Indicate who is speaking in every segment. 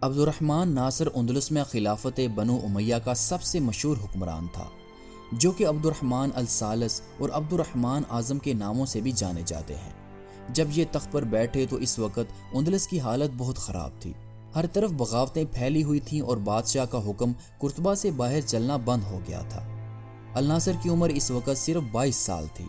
Speaker 1: عبد الرحمن ناصر اندلس میں خلافت بنو امیہ کا سب سے مشہور حکمران تھا، جو کہ عبد الرحمن الثالث اور عبد الرحمن اعظم کے ناموں سے بھی جانے جاتے ہیں۔ جب یہ تخت پر بیٹھے تو اس وقت اندلس کی حالت بہت خراب تھی، ہر طرف بغاوتیں پھیلی ہوئی تھیں اور بادشاہ کا حکم قرطبہ سے باہر چلنا بند ہو گیا تھا۔ الناصر کی عمر اس وقت صرف 22 سال تھی،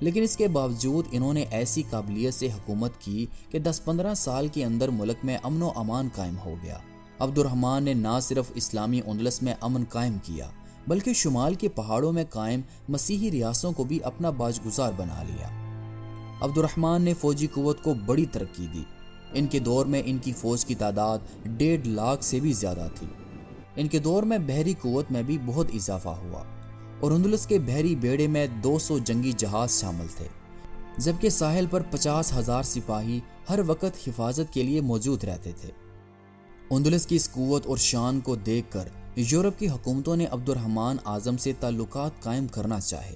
Speaker 1: لیکن اس کے باوجود انہوں نے ایسی قابلیت سے حکومت کی کہ 10-15 سال کے اندر ملک میں امن و امان قائم ہو گیا۔ عبد الرحمن نے نہ صرف اسلامی اندلس میں امن قائم کیا، بلکہ شمال کے پہاڑوں میں قائم مسیحی ریاستوں کو بھی اپنا باجگزار بنا لیا۔ عبد الرحمن نے فوجی قوت کو بڑی ترقی دی۔ ان کے دور میں ان کی فوج کی تعداد 1.5 لاکھ سے بھی زیادہ تھی۔ ان کے دور میں بحری قوت میں بھی بہت اضافہ ہوا اور اندلس کے بحری بیڑے میں 200 جنگی جہاز شامل تھے، جبکہ ساحل پر 50,000 سپاہی ہر وقت حفاظت کے لیے موجود رہتے تھے۔ اندلس کی اس قوت اور شان کو دیکھ کر یورپ کی حکومتوں نے عبد الرحمن اعظم سے تعلقات قائم کرنا چاہے،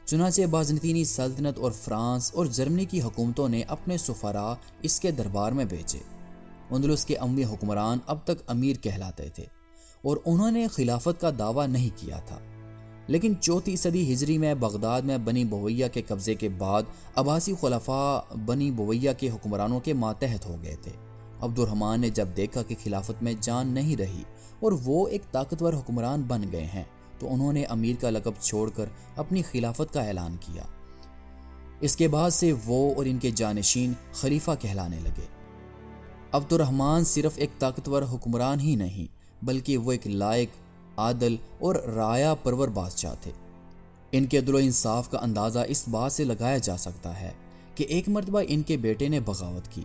Speaker 1: چنانچہ بازنطینی سلطنت اور فرانس اور جرمنی کی حکومتوں نے اپنے سفراء اس کے دربار میں بھیجے۔ اندلس کے اموی حکمران اب تک امیر کہلاتے تھے اور انہوں نے خلافت کا دعویٰ نہیں کیا تھا، لیکن 4 صدی ہجری میں بغداد میں بنی بویہ کے قبضے کے بعد عباسی خلفاء بنی بویہ کے حکمرانوں کے ماتحت ہو گئے تھے۔ عبد الرحمن نے جب دیکھا کہ خلافت میں جان نہیں رہی اور وہ ایک طاقتور حکمران بن گئے ہیں، تو انہوں نے امیر کا لقب چھوڑ کر اپنی خلافت کا اعلان کیا۔ اس کے بعد سے وہ اور ان کے جانشین خلیفہ کہلانے لگے۔ عبد الرحمن صرف ایک طاقتور حکمران ہی نہیں، بلکہ وہ ایک لائق، عادل اور رعایا پرور بادشاہ تھے۔ ان کے عدل و انصاف کا اندازہ اس بات سے لگایا جا سکتا ہے کہ ایک مرتبہ ان کے بیٹے نے بغاوت کی۔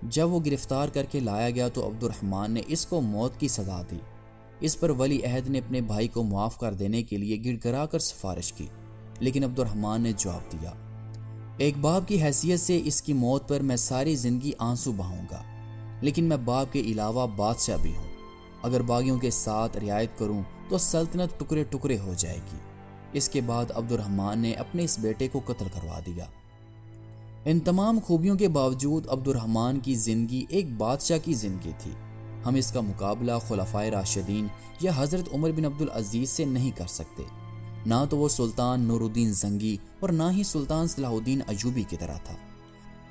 Speaker 1: جب وہ گرفتار کر کے لایا گیا تو عبد الرحمن نے اس کو موت کی سزا دی۔ اس پر ولی عہد نے اپنے بھائی کو معاف کر دینے کے لیے گڑ گڑا کر سفارش کی، لیکن عبد الرحمن نے جواب دیا، ایک باپ کی حیثیت سے اس کی موت پر میں ساری زندگی آنسو بہاؤں گا، لیکن میں باپ کے علاوہ بادشاہ بھی ہوں۔ اگر باغیوں کے ساتھ رعایت کروں تو سلطنت ٹکڑے ٹکڑے ہو جائے گی۔ اس کے بعد عبد الرحمن نے اپنے اس بیٹے کو قتل کروا دیا۔ ان تمام خوبیوں کے باوجود عبد الرحمن کی زندگی ایک بادشاہ کی زندگی تھی۔ ہم اس کا مقابلہ خلفائے راشدین یا حضرت عمر بن عبد العزیز سے نہیں کر سکتے۔ نہ تو وہ سلطان نور الدین زنگی اور نہ ہی سلطان صلاح الدین ایوبی کی طرح تھا۔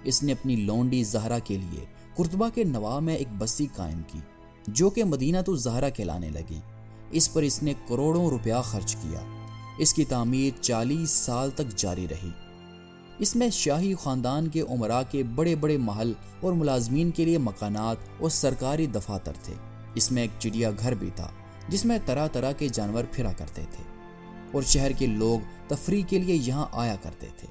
Speaker 1: اس نے اپنی لونڈی زہرا کے لیے قرطبہ کے نواح میں ایک بستی قائم کی، جو کہ مدینہ الزہرا کہلانے لگی۔ اس پر اس نے کروڑوں روپیہ خرچ کیا۔ اس کی تعمیر 40 سال تک جاری رہی۔ اس میں شاہی خاندان کے امراء کے بڑے بڑے محل اور ملازمین کے لیے مکانات اور سرکاری دفاتر تھے۔ اس میں ایک چڑیا گھر بھی تھا جس میں طرح طرح کے جانور پھرا کرتے تھے اور شہر کے لوگ تفریح کے لیے یہاں آیا کرتے تھے۔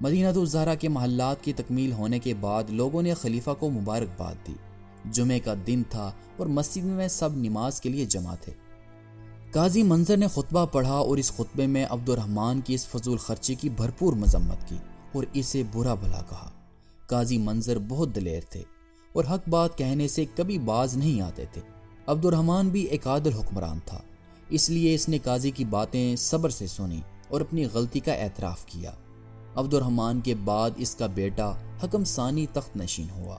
Speaker 1: مدینہ الزہرا کے محلات کی تکمیل ہونے کے بعد لوگوں نے خلیفہ کو مبارکباد دی۔ جمعے کا دن تھا اور مسجد میں سب نماز کے لیے جمع تھے۔ قاضی منظر نے خطبہ پڑھا اور اس خطبے میں عبد الرحمن کی اس فضول خرچی کی بھرپور مذمت کی اور اسے برا بھلا کہا۔ قاضی منظر بہت دلیر تھے اور حق بات کہنے سے کبھی باز نہیں آتے تھے۔ عبد الرحمن بھی ایک عادل حکمران تھا، اس لیے اس نے قاضی کی باتیں صبر سے سنی اور اپنی غلطی کا اعتراف کیا۔ عبد الرحمن کے بعد اس کا بیٹا حکم ثانی تخت نشین ہوا۔